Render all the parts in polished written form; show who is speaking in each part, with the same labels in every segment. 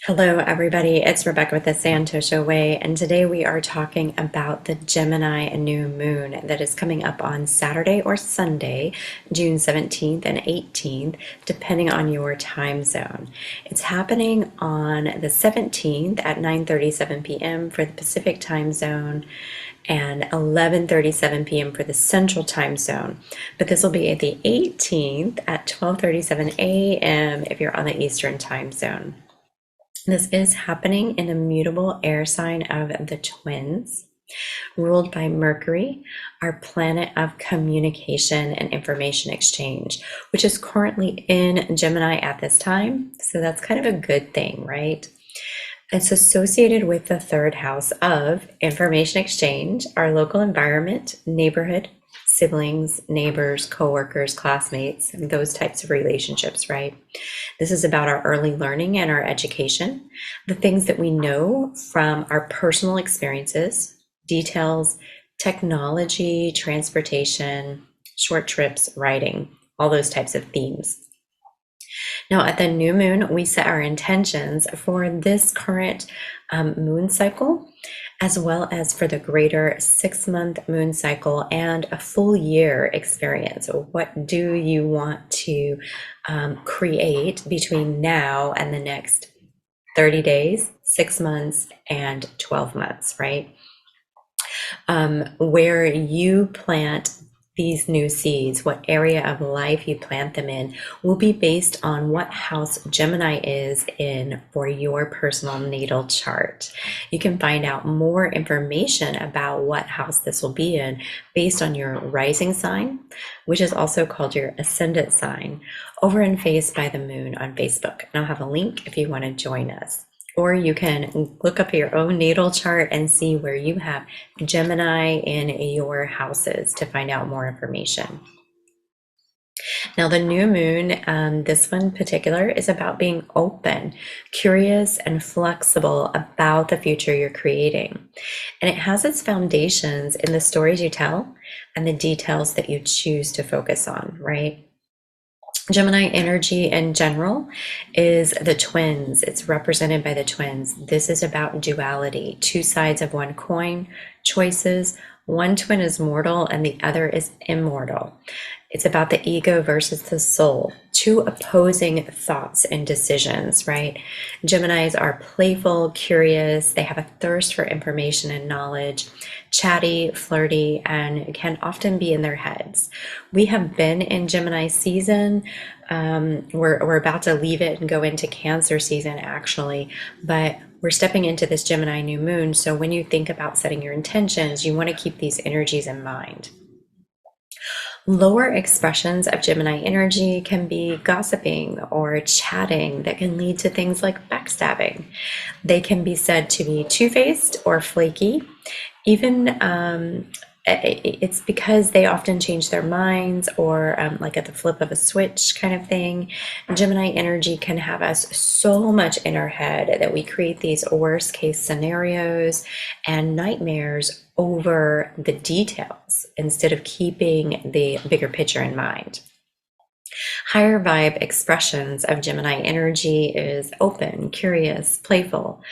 Speaker 1: Hello, everybody. It's Rebecca with the Santosha Way, and today we are talking about the Gemini New Moon that is coming up on Saturday or Sunday, June 17th and 18th, depending on your time zone. It's happening on the 17th at 9:37 p.m. for the Pacific time zone and 11:37 p.m. for the Central time zone. But this will be at the 18th at 12:37 a.m. if you're on the Eastern time zone. This is happening in the mutable air sign of the Twins, ruled by Mercury, our planet of communication and information exchange, which is currently in Gemini at this time. So that's kind of a good thing, right? It's associated with the third house of information exchange, our local environment, neighborhood, siblings, neighbors, coworkers, classmates, those types of relationships, right? This is about our early learning and our education, the things that we know from our personal experiences, details, technology, transportation, short trips, writing, all those types of themes. Now, at the new moon, we set our intentions for this current moon cycle, as well as for the greater 6-month moon cycle and a full year experience. So what do you want to create between now and the next 30 days, 6 months, and 12 months, right? Where you plant these new seeds, what area of life you plant them in, will be based on what house Gemini is in for your personal natal chart. You can find out more information about what house this will be in based on your rising sign, which is also called your ascendant sign, over in Phased by the Moon on Facebook. And I'll have a link if you want to join us. Or you can look up your own natal chart and see where you have Gemini in your houses to find out more information. Now, the new moon, this one in particular, is about being open, curious, and flexible about the future you're creating. And it has its foundations in the stories you tell and the details that you choose to focus on, right? Gemini energy in general is the twins. It's represented by the twins. This is about duality, two sides of one coin, choices. One twin is mortal and the other is immortal. It's about the ego versus the soul, two opposing thoughts and decisions, right? Geminis are playful, curious. They have a thirst for information and knowledge, chatty, flirty, and can often be in their heads. We have been in Gemini season. We're about to leave it and go into Cancer season, actually, but we're stepping into this Gemini new moon. So when you think about setting your intentions, you want to keep these energies in mind. Lower expressions of Gemini energy can be gossiping or chatting that can lead to things like backstabbing. They can be said to be two-faced or flaky. Even it's because they often change their minds or like at the flip of a switch kind of thing. Gemini energy can have us so much in our head that we create these worst case scenarios and nightmares over the details instead of keeping the bigger picture in mind. Higher vibe expressions of Gemini energy is open, curious, playful,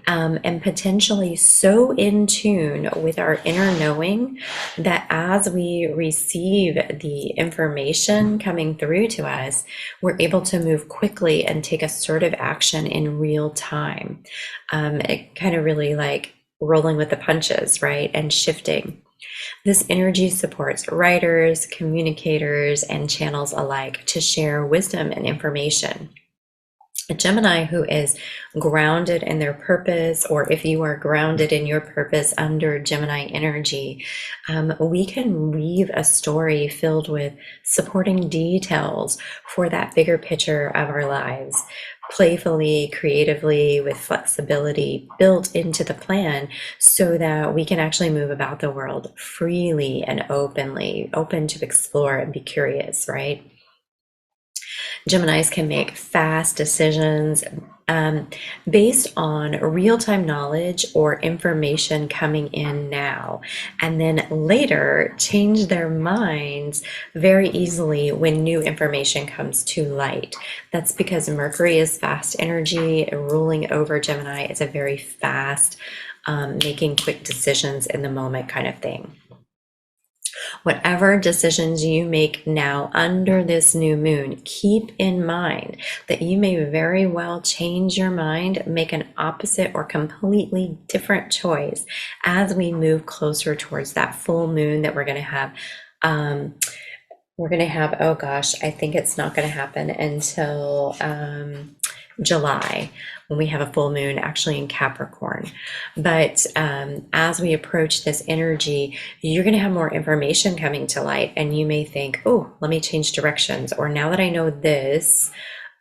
Speaker 1: and potentially so in tune with our inner knowing that as we receive the information coming through to us, we're able to move quickly and take assertive action in real time. It kind of really like rolling with the punches, right? And shifting. This energy supports writers, communicators, and channels alike to share wisdom and information. A Gemini who is grounded in their purpose, or if you are grounded in your purpose under Gemini energy, we can weave a story filled with supporting details for that bigger picture of our lives, playfully, creatively, with flexibility built into the plan so that we can actually move about the world freely and openly, open to explore and be curious, right? Geminis can make fast decisions, based on real-time knowledge or information coming in now, and then later change their minds very easily when new information comes to light. That's because Mercury is fast energy, ruling over Gemini. It's a very fast, making quick decisions in the moment kind of thing. Whatever decisions you make now under this new moon, keep in mind that you may very well change your mind, make an opposite or completely different choice as we move closer towards that full moon that we're going to have. Oh gosh, I think it's not going to happen until July, when we have a full moon actually in Capricorn. But as we approach this energy, you're going to have more information coming to light, and you may think, oh, let me change directions, or now that I know this,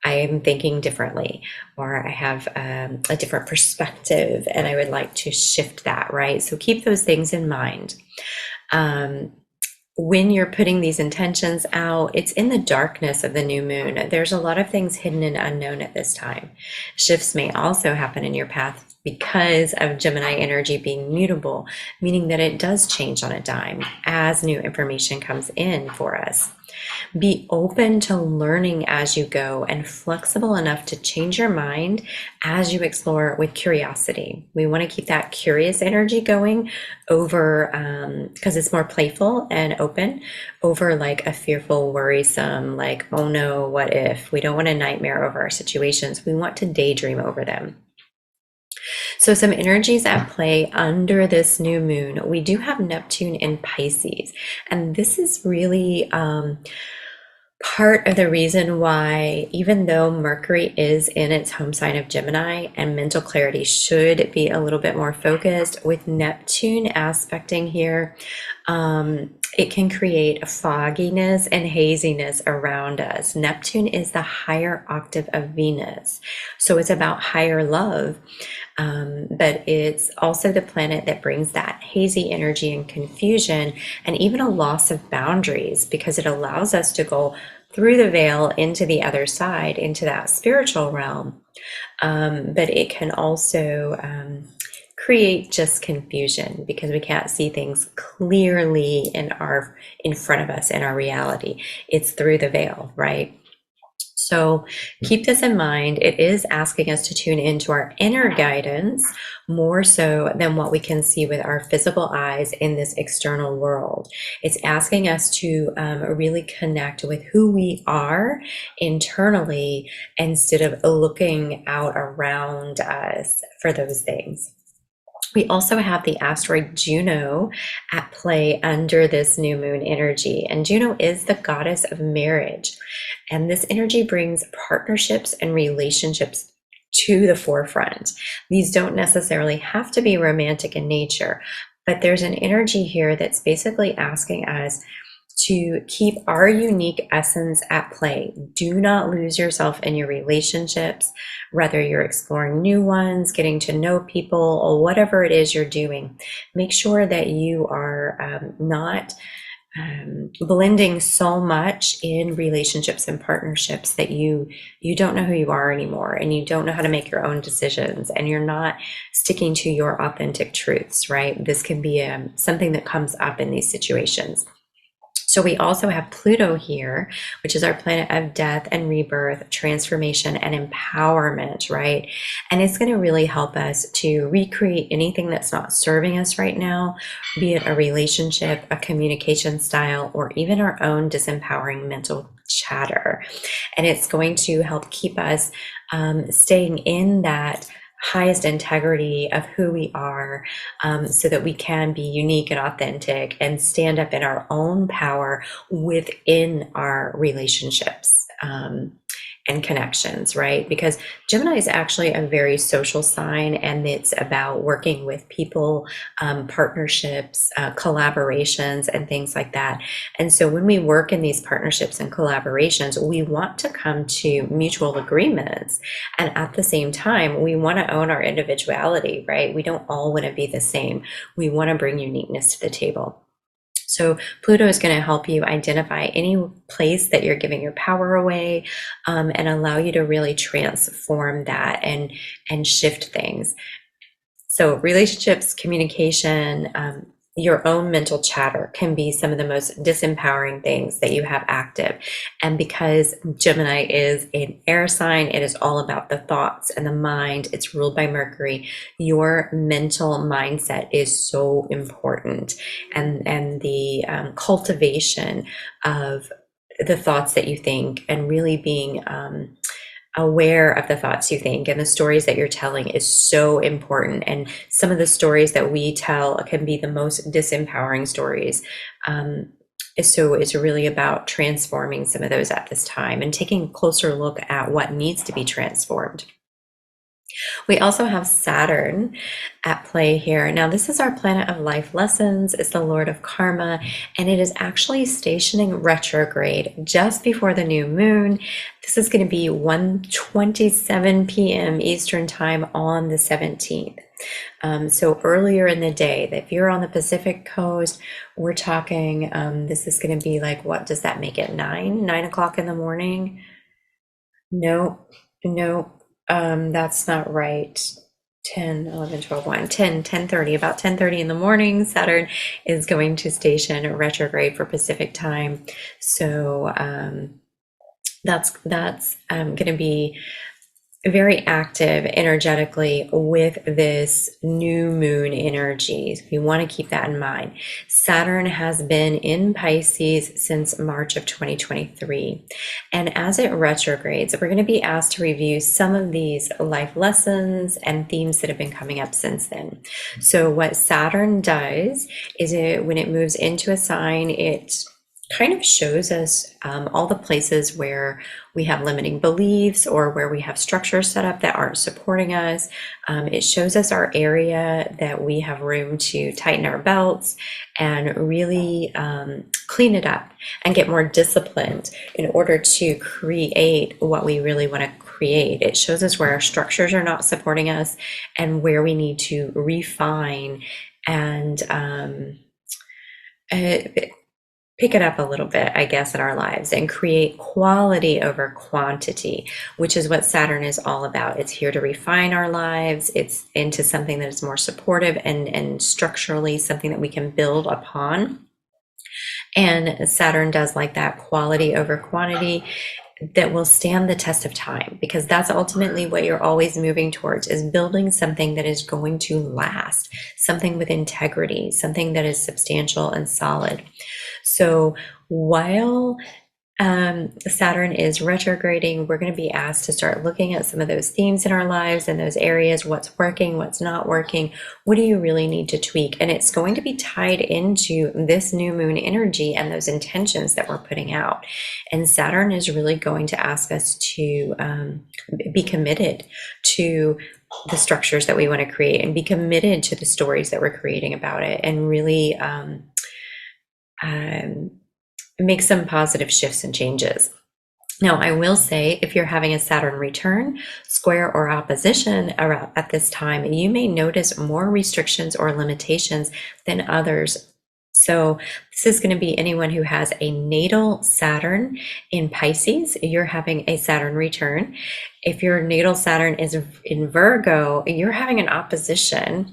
Speaker 1: I am thinking differently, or I have a different perspective and I would like to shift that, right? So keep those things in mind. When you're putting these intentions out, it's in the darkness of the new moon. There's a lot of things hidden and unknown at this time. Shifts may also happen in your path because of Gemini energy being mutable, meaning that it does change on a dime as new information comes in for us. Be open to learning as you go and flexible enough to change your mind as you explore with curiosity. We want to keep that curious energy going over, because it's more playful and open, over like a fearful, worrisome, like, oh no, what if? We don't want to nightmare over our situations. We want to daydream over them. So some energies at play under this new moon. We do have Neptune in Pisces, and this is really part of the reason why, even though Mercury is in its home sign of Gemini and mental clarity should be a little bit more focused, with Neptune aspecting here, it can create a fogginess and haziness around us. Neptune is the higher octave of Venus, so it's about higher love, but it's also the planet that brings that hazy energy and confusion, and even a loss of boundaries, because it allows us to go through the veil into the other side, into that spiritual realm. But it can also create just confusion because we can't see things clearly in front of us in our reality. It's through the veil, right? So keep this in mind. It is asking us to tune into our inner guidance more so than what we can see with our physical eyes in this external world. It's asking us to really connect with who we are internally instead of looking out around us for those things. We also have the asteroid Juno at play under this new moon energy. And Juno is the goddess of marriage. And this energy brings partnerships and relationships to the forefront. These don't necessarily have to be romantic in nature, but there's an energy here that's basically asking us to keep our unique essence at play. Do not lose yourself in your relationships, whether you're exploring new ones, getting to know people, or whatever it is you're doing. Make sure that you are not blending so much in relationships and partnerships that you don't know who you are anymore, and you don't know how to make your own decisions, and you're not sticking to your authentic truths, right? This can be something that comes up in these situations. So we also have Pluto here, which is our planet of death and rebirth, transformation and empowerment, right? And it's going to really help us to recreate anything that's not serving us right now, be it a relationship, a communication style, or even our own disempowering mental chatter. And it's going to help keep us staying in that highest integrity of who we are, so that we can be unique and authentic and stand up in our own power within our relationships and connections, right? Because Gemini is actually a very social sign, and it's about working with people, partnerships, collaborations, and things like that. And so when we work in these partnerships and collaborations, we want to come to mutual agreements. And at the same time, we want to own our individuality, right? We don't all want to be the same. We want to bring uniqueness to the table. So Pluto is going to help you identify any place that you're giving your power away, and allow you to really transform that and shift things. So relationships, communication, your own mental chatter can be some of the most disempowering things that you have active. And because Gemini is an air sign, it is all about the thoughts and the mind. It's ruled by Mercury. Your mental mindset is so important, and the cultivation of the thoughts that you think, and really being aware of the thoughts you think and the stories that you're telling is so important. And some of the stories that we tell can be the most disempowering stories. So it's really about transforming some of those at this time and taking a closer look at what needs to be transformed. We also have Saturn at play here. Now, this is our planet of life lessons. It's the Lord of Karma, and it is actually stationing retrograde just before the new moon. This is going to be 1:27 p.m. Eastern Time on the 17th. So earlier in the day. If you're on the Pacific Coast, we're talking, this is going to be like, what does that make it? 9 o'clock in the morning? No, no, that's not right. 10, 11, 12, 1, 10, 10:30, about 10:30 in the morning, Saturn is going to station retrograde for Pacific time. So that's going to be very active energetically with this new moon energy. We want to keep that in mind. Saturn has been in Pisces since March of 2023. And as it retrogrades, we're going to be asked to review some of these life lessons and themes that have been coming up since then. So what Saturn does is when it moves into a sign, it kind of shows us all the places where we have limiting beliefs or where we have structures set up that aren't supporting us. It shows us our area that we have room to tighten our belts and really clean it up and get more disciplined in order to create what we really want to create. It shows us where our structures are not supporting us and where we need to refine and pick it up a little bit, I guess, in our lives and create quality over quantity, which is what Saturn is all about. It's here to refine our lives. It's into something that is more supportive and structurally something that we can build upon. And Saturn does like that quality over quantity that will stand the test of time, because that's ultimately what you're always moving towards, is building something that is going to last, something with integrity, something that is substantial and solid. So while Saturn is retrograding, we're going to be asked to start looking at some of those themes in our lives and those areas, what's working, what's not working, what do you really need to tweak? And it's going to be tied into this new moon energy and those intentions that we're putting out. And Saturn is really going to ask us to be committed to the structures that we want to create and be committed to the stories that we're creating about it, and really make some positive shifts and changes. Now, I will say, if you're having a Saturn return, square, or opposition at this time, you may notice more restrictions or limitations than others. So this is going to be anyone who has a natal Saturn in Pisces. You're having a Saturn return. If your natal Saturn is in Virgo, you're having an opposition.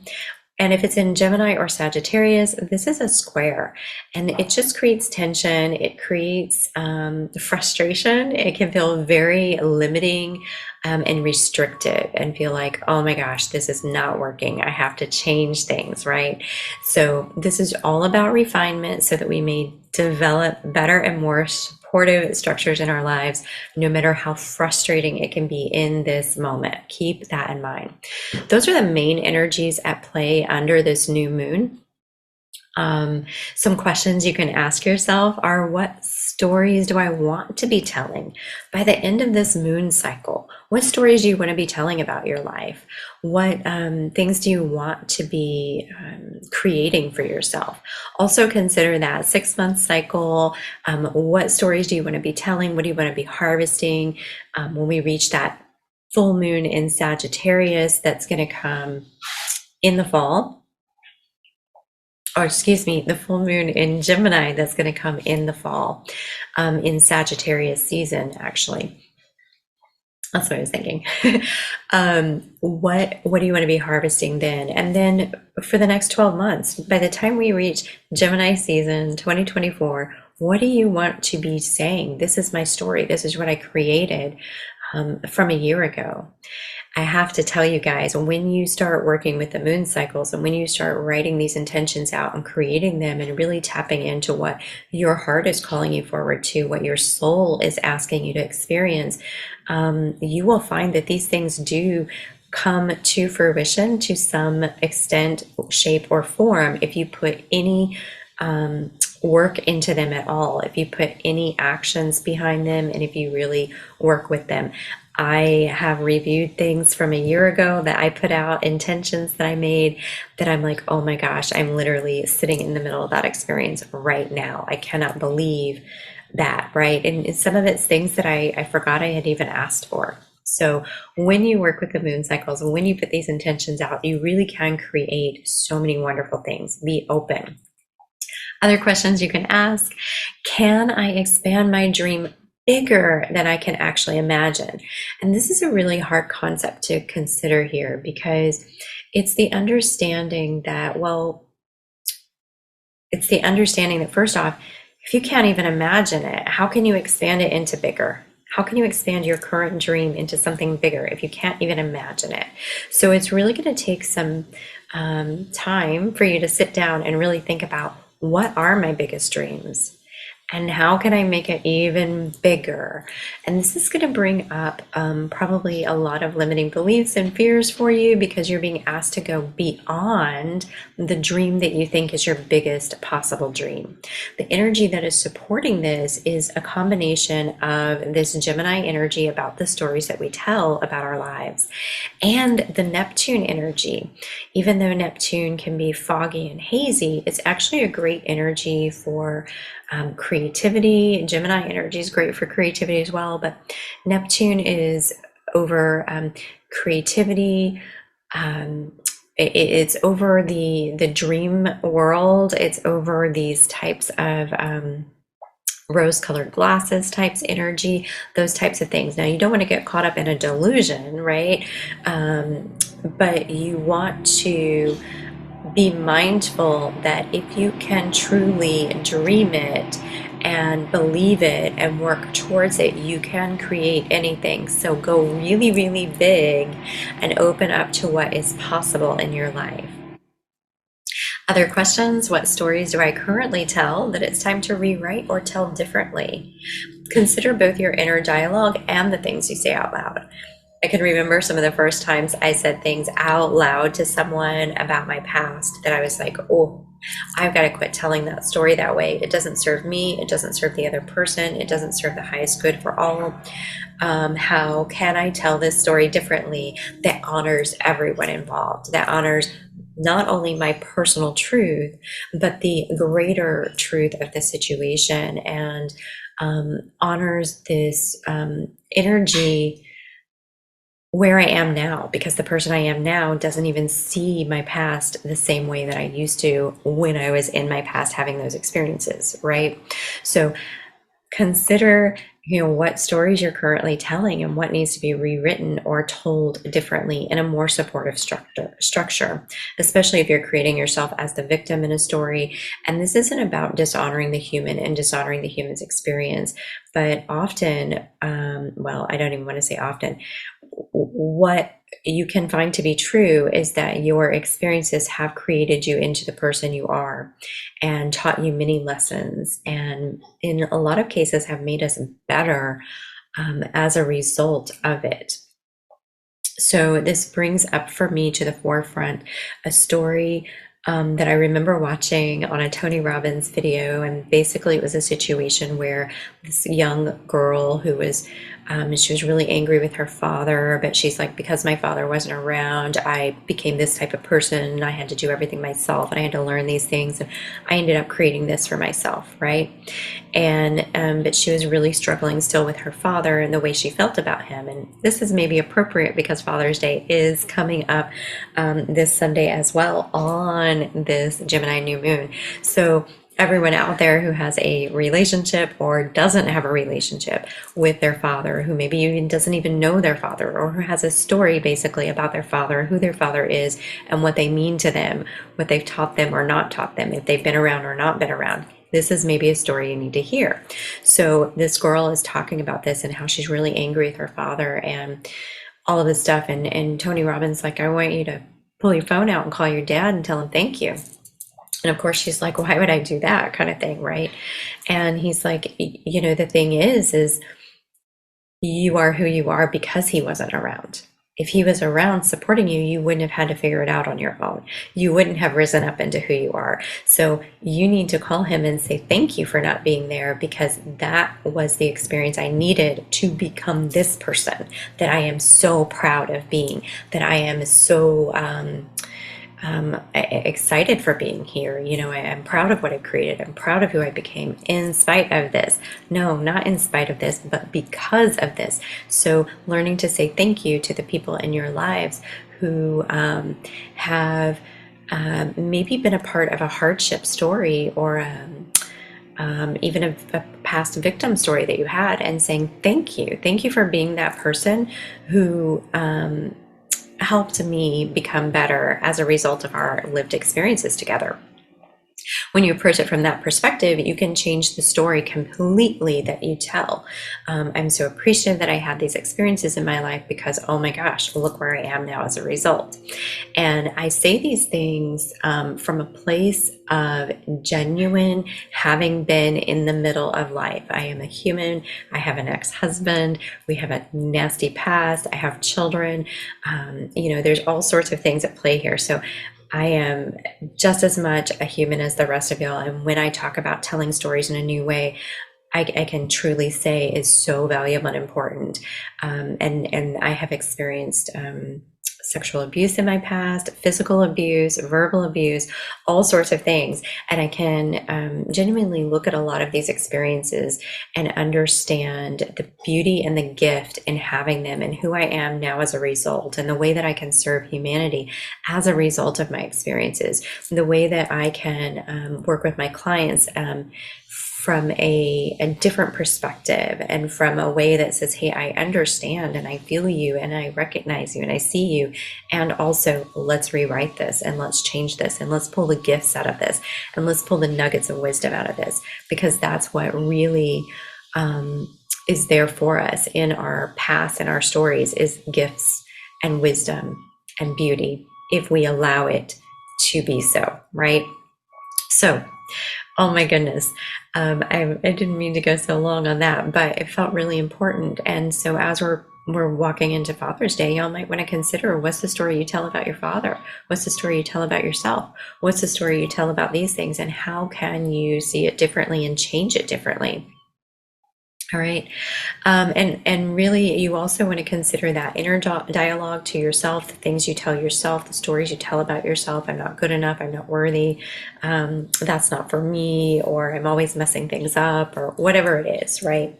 Speaker 1: And if it's in Gemini or Sagittarius, this is a square, and it just creates tension. It creates frustration. It can feel very limiting and restrictive, and feel like, oh my gosh, this is not working. I have to change things, right? So this is all about refinement so that we may develop better and more supportive structures in our lives, no matter how frustrating it can be in this moment. Keep that in mind. Those are the main energies at play under this new moon. Some questions you can ask yourself are, what stories do I want to be telling by the end of this moon cycle? What stories do you want to be telling about your life? What things do you want to be creating for yourself? Also consider that 6-month cycle. What stories do you want to be telling? What do you want to be harvesting when we reach that full moon in Sagittarius that's going to come in the fall, or excuse me, the full moon in Gemini that's going to come in the fall, in Sagittarius season, actually. That's what I was thinking. What do you want to be harvesting then? And then for the next 12 months, by the time we reach Gemini season 2024, what do you want to be saying? This is my story. This is what I created from a year ago. I have to tell you guys, when you start working with the moon cycles and when you start writing these intentions out and creating them and really tapping into what your heart is calling you forward to, what your soul is asking you to experience, you will find that these things do come to fruition to some extent, shape, or form if you put any work into them at all, if you put any actions behind them, and if you really work with them. I have reviewed things from a year ago that I put out, intentions that I made, that I'm like, oh my gosh, I'm literally sitting in the middle of that experience right now. I cannot believe that, right? And some of it's things that I forgot I had even asked for. So when you work with the moon cycles, when you put these intentions out, you really can create so many wonderful things. Be open. Other questions you can ask: can I expand my dream bigger than I can actually imagine? And this is a really hard concept to consider here, because it's the understanding that, first off, if you can't even imagine it, how can you expand it into bigger? How can you expand your current dream into something bigger if you can't even imagine it? So it's really going to take some time for you to sit down and really think about, what are my biggest dreams? And how can I make it even bigger? And this is going to bring up probably a lot of limiting beliefs and fears for you, because you're being asked to go beyond the dream that you think is your biggest possible dream. The energy that is supporting this is a combination of this Gemini energy about the stories that we tell about our lives, and the Neptune energy. Even though Neptune can be foggy and hazy, it's actually a great energy for creativity. Gemini energy is great for creativity as well, but Neptune is over creativity. It's over the dream world. It's over these types of rose-colored glasses types energy, those types of things. Now, you don't want to get caught up in a delusion, right? But you want to be mindful that if you can truly dream it and believe it and work towards it, you can create anything. So go really, really big and open up to what is possible in your life. Other questions: what stories do I currently tell that it's time to rewrite or tell differently? Consider both your inner dialogue and the things you say out loud. I can remember some of the first times I said things out loud to someone about my past that I was like, oh, I've got to quit telling that story that way. It doesn't serve me. It doesn't serve the other person. It doesn't serve the highest good for all. How can I tell this story differently that honors everyone involved, that honors not only my personal truth, but the greater truth of the situation, and honors this energy where I am now, because the person I am now doesn't even see my past the same way that I used to when I was in my past having those experiences, right? So consider, what stories you're currently telling and what needs to be rewritten or told differently in a more supportive structure, especially if you're creating yourself as the victim in a story. And this isn't about dishonoring the human and dishonoring the human's experience, but often, I don't even want to say often, what you can find to be true is that your experiences have created you into the person you are and taught you many lessons, and in a lot of cases have made us better as a result of it. So this brings up for me to the forefront a story that I remember watching on a Tony Robbins video. And basically it was a situation where this young girl who was She was really angry with her father, but she's like, because my father wasn't around, I became this type of person and I had to do everything myself and I had to learn these things. And I ended up creating this for myself, right? And but she was really struggling still with her father and the way she felt about him. And this is maybe appropriate because Father's Day is coming up this Sunday as well on this Gemini new moon. So everyone out there who has a relationship or doesn't have a relationship with their father, who maybe even doesn't even know their father, or who has a story basically about their father, who their father is, and what they mean to them, what they've taught them or not taught them, if they've been around or not been around. This is maybe a story you need to hear. So this girl is talking about this and how she's really angry with her father and all of this stuff. And Tony Robbins like, I want you to pull your phone out and call your dad and tell him thank you. And of course, she's like, why would I do that kind of thing, right? And he's like, the thing is you are who you are because he wasn't around. If he was around supporting you, you wouldn't have had to figure it out on your own. You wouldn't have risen up into who you are. So you need to call him and say, thank you for not being there, because that was the experience I needed to become this person that I am so proud of being, that I am so excited for being here. I'm proud of what I created. I'm proud of who I became in spite of this. No, not in spite of this, but because of this. So learning to say thank you to the people in your lives who have maybe been a part of a hardship story, or even a past victim story that you had, and saying thank you. Thank you for being that person who helped me become better as a result of our lived experiences together. When you approach it from that perspective, you can change the story completely that you tell. I'm so appreciative that I had these experiences in my life because, oh my gosh, look where I am now as a result. And I say these things from a place of genuine having been in the middle of life. I am a human. I have an ex-husband. We have a nasty past. I have children. There's all sorts of things at play here. So I am just as much a human as the rest of y'all. And when I talk about telling stories in a new way, I can truly say is so valuable and important. And I have experienced sexual abuse in my past, physical abuse, verbal abuse, all sorts of things. And I can genuinely look at a lot of these experiences and understand the beauty and the gift in having them, and who I am now as a result, and the way that I can serve humanity as a result of my experiences, the way that I can work with my clients from a different perspective, and from a way that says, hey, I understand and I feel you and I recognize you and I see you. And also, let's rewrite this and let's change this and let's pull the gifts out of this and let's pull the nuggets of wisdom out of this, because that's what really is there for us in our past and our stories, is gifts and wisdom and beauty, if we allow it to be so, right? So, oh my goodness. I didn't mean to go so long on that, but it felt really important. And so as we're walking into Father's Day, y'all might want to consider, what's the story you tell about your father? What's the story you tell about yourself? What's the story you tell about these things? And how can you see it differently and change it differently? All right. And really, you also want to consider that inner dialogue to yourself, the things you tell yourself, the stories you tell about yourself. I'm not good enough. I'm not worthy. That's not for me, or I'm always messing things up, or whatever it is, right?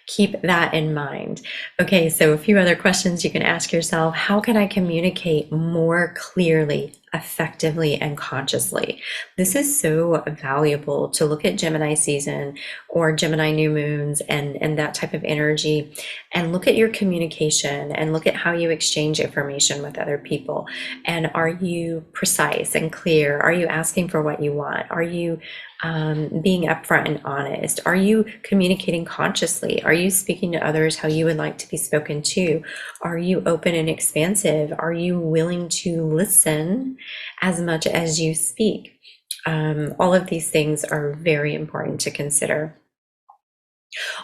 Speaker 1: Keep that in mind. Okay, so a few other questions you can ask yourself. How can I communicate more clearly, effectively, and consciously? This is so valuable to look at Gemini season or Gemini new moons and that type of energy, and look at your communication and look at how you exchange information with other people. And are you precise and clear? Are you asking for what you want? Are you being upfront and honest? Are you communicating consciously? Are you speaking to others how you would like to be spoken to? Are you open and expansive? Are you willing to listen as much as you speak? All of these things are very important to consider.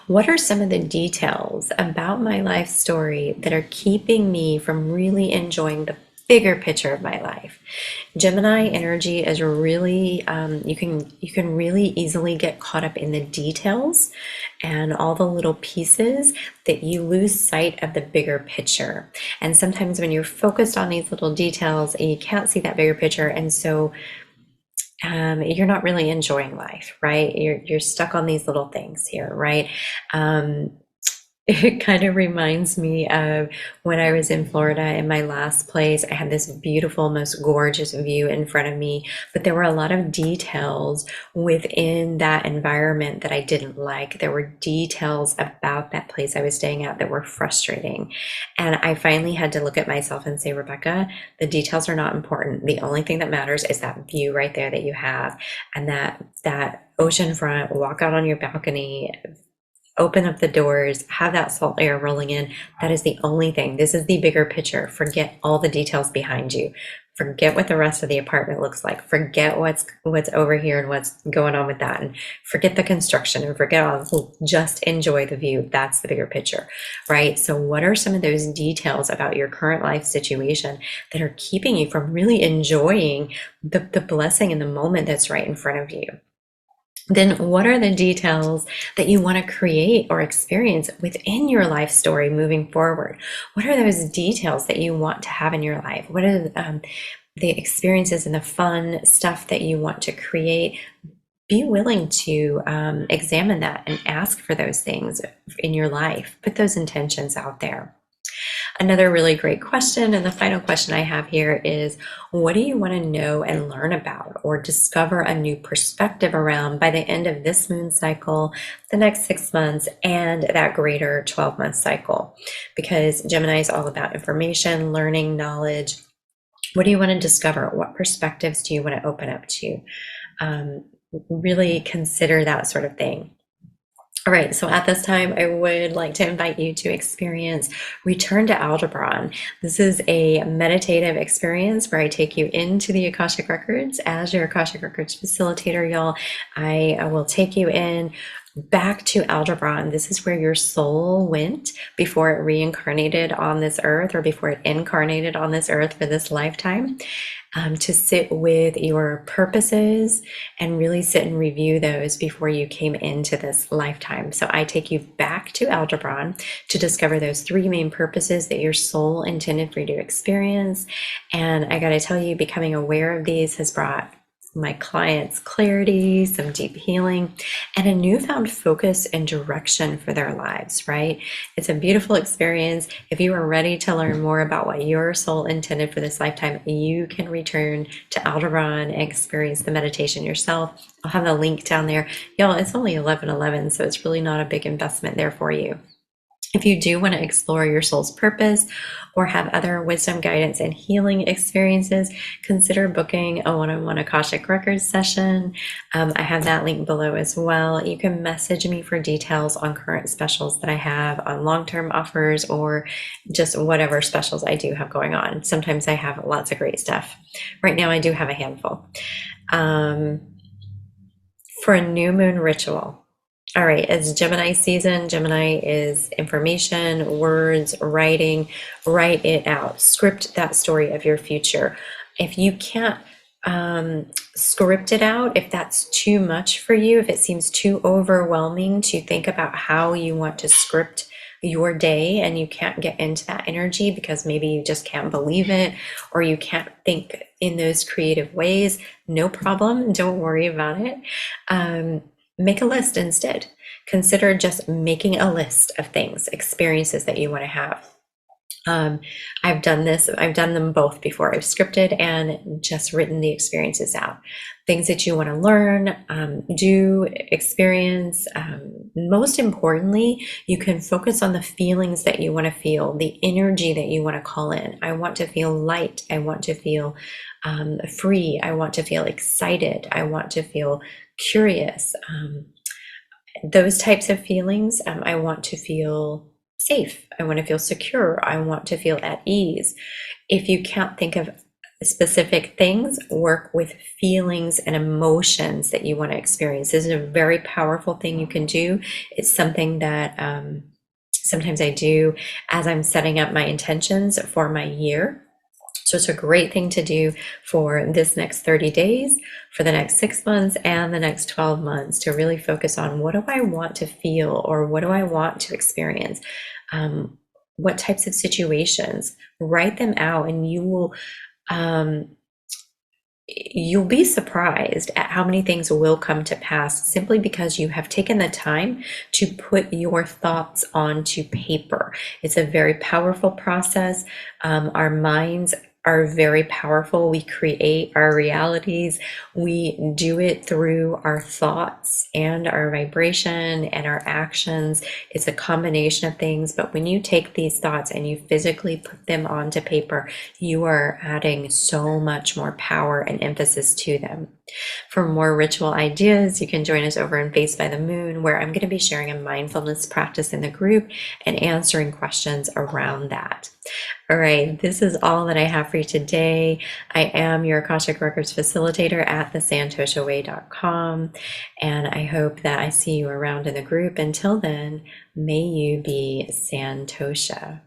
Speaker 1: What are some of the details about my life story that are keeping me from really enjoying bigger picture of my life. Gemini energy is really you can really easily get caught up in the details and all the little pieces that you lose sight of the bigger picture. And sometimes when you're focused on these little details, you can't see that bigger picture, and so you're not really enjoying life, right? You're stuck on these little things here, right? It kind of reminds me of when I was in Florida in my last place. I had this beautiful, most gorgeous view in front of me, but there were a lot of details within that environment that I didn't like. There were details about that place I was staying at that were frustrating. And I finally had to look at myself and say, Rebecca, the details are not important. The only thing that matters is that view right there that you have, and that ocean front, walk out on your balcony, open up the doors, have that salt air rolling in. That is the only thing. This is the bigger picture. Forget all the details behind you. Forget what the rest of the apartment looks like. Forget what's over here and what's going on with that. And forget the construction and forget all. Just enjoy the view. That's the bigger picture, right? So what are some of those details about your current life situation that are keeping you from really enjoying the blessing in the moment that's right in front of you? Then what are the details that you want to create or experience within your life story moving forward? What are those details that you want to have in your life? What are the experiences and the fun stuff that you want to create? Be willing to examine that and ask for those things in your life. Put those intentions out there. Another really great question, and the final question I have here is, what do you want to know and learn about or discover a new perspective around by the end of this moon cycle, the next 6 months, and that greater 12-month cycle? Because Gemini is all about information, learning, knowledge. What do you want to discover? What perspectives do you want to open up to? Really consider that sort of thing. All right, so at this time, I would like to invite you to experience Return to Aldebaran. This is a meditative experience where I take you into the Akashic Records as your Akashic Records facilitator, y'all. I will take you in back to Aldebaran. This is where your soul went before it reincarnated on this earth, or before it incarnated on this earth for this lifetime. To sit with your purposes and really sit and review those before you came into this lifetime. So I take you back to Aldebaran to discover those 3 main purposes that your soul intended for you to experience. And I got to tell you, becoming aware of these has brought my clients clarity, some deep healing, and a newfound focus and direction for their lives, right? It's a beautiful experience. If you are ready to learn more about what your soul intended for this lifetime, you can return to Aldebaran and experience the meditation yourself. I'll have a link down there. Y'all, it's only 11:11, so it's really not a big investment there for you. If you do want to explore your soul's purpose or have other wisdom, guidance, and healing experiences, consider booking a one-on-one Akashic Records session. I have that link below as well. You can message me for details on current specials that I have on long-term offers, or just whatever specials I do have going on. Sometimes I have lots of great stuff. Right now I do have a handful. For a new moon ritual. All right, it's Gemini season. Gemini is information, words, writing. Write it out. Script that story of your future. If you can't script it out, if that's too much for you, if it seems too overwhelming to think about how you want to script your day and you can't get into that energy because maybe you just can't believe it, or you can't think in those creative ways, no problem. Don't worry about it. Make a list instead. Consider just making a list of things, experiences that you want to have. I've done this. I've done them both before. I've scripted and just written the experiences out. Things that you want to learn, do, experience. Most importantly, you can focus on the feelings that you want to feel, the energy that you want to call in. I want to feel light. I want to feel free. I want to feel excited. I want to feel curious. Those types of feelings. I want to feel safe. I want to feel secure. I want to feel at ease. If you can't think of specific things, work with feelings and emotions that you want to experience. This is a very powerful thing you can do. It's something that sometimes I do as I'm setting up my intentions for my year. So it's a great thing to do for this next 30 days, for the next 6 months, and the next 12 months to really focus on what do I want to feel or what do I want to experience? What types of situations? Write them out, and um, you'll be surprised at how many things will come to pass simply because you have taken the time to put your thoughts onto paper. It's a very powerful process. Our minds are very powerful. We create our realities. We do it through our thoughts and our vibration and our actions. It's a combination of things, but when you take these thoughts and you physically put them onto paper, you are adding so much more power and emphasis to them. For more ritual ideas, you can join us over in Face by the Moon, where I'm going to be sharing a mindfulness practice in the group and answering questions around that. All right, this is all that I have for you today. I am your Akashic Records facilitator at thesantoshaway.com, and I hope that I see you around in the group. Until then, may you be Santosha.